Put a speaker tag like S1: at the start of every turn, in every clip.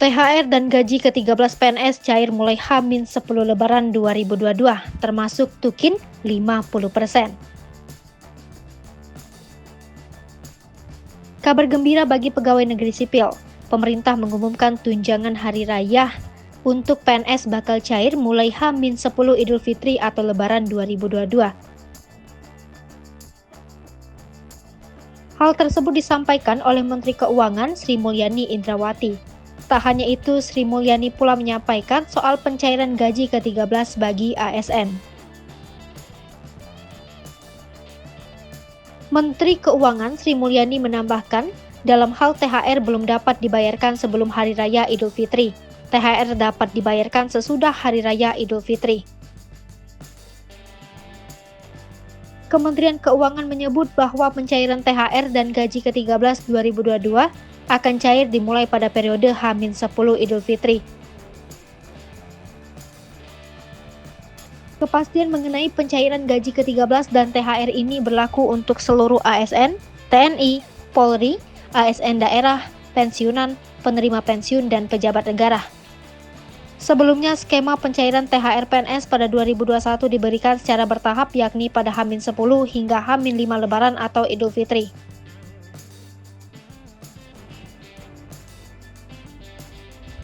S1: THR dan gaji ke-13 PNS cair mulai H-10 Lebaran 2022, termasuk Tukin 50%. Kabar gembira bagi pegawai negeri sipil. Pemerintah mengumumkan tunjangan hari raya untuk PNS bakal cair mulai H-10 Idul Fitri atau Lebaran 2022. Hal tersebut disampaikan oleh Menteri Keuangan Sri Mulyani Indrawati. Tak hanya itu, Sri Mulyani pula menyampaikan soal pencairan gaji ke-13 bagi ASN. Menteri Keuangan Sri Mulyani menambahkan, dalam hal THR belum dapat dibayarkan sebelum Hari Raya Idul Fitri. THR dapat dibayarkan sesudah Hari Raya Idul Fitri. Kementerian Keuangan menyebut bahwa pencairan THR dan gaji ke-13 2022 akan cair dimulai pada periode H-10 Idul Fitri. Kepastian mengenai pencairan gaji ke-13 dan THR ini berlaku untuk seluruh ASN, TNI, Polri, ASN daerah, pensiunan, penerima pensiun, dan pejabat negara. Sebelumnya, skema pencairan THR PNS pada 2021 diberikan secara bertahap yakni pada H-10 hingga H-5 Lebaran atau Idul Fitri.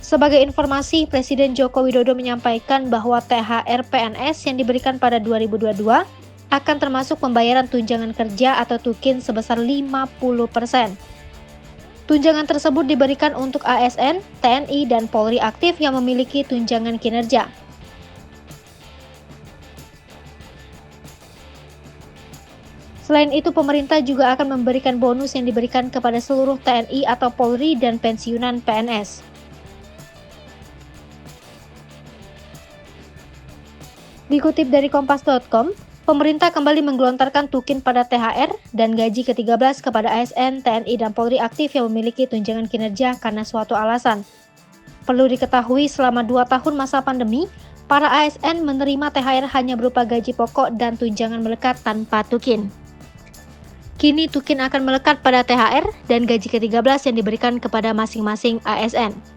S1: Sebagai informasi, Presiden Joko Widodo menyampaikan bahwa THR PNS yang diberikan pada 2022 akan termasuk pembayaran tunjangan kerja atau Tukin sebesar 50%. Tunjangan tersebut diberikan untuk ASN, TNI, dan Polri aktif yang memiliki tunjangan kinerja. Selain itu, pemerintah juga akan memberikan bonus yang diberikan kepada seluruh TNI atau Polri dan pensiunan PNS. Dikutip dari Kompas.com, pemerintah kembali menggelontarkan Tukin pada THR dan gaji ke-13 kepada ASN, TNI, dan Polri aktif yang memiliki tunjangan kinerja karena suatu alasan. Perlu diketahui, selama 2 tahun masa pandemi, para ASN menerima THR hanya berupa gaji pokok dan tunjangan melekat tanpa Tukin. Kini Tukin akan melekat pada THR dan gaji ke-13 yang diberikan kepada masing-masing ASN.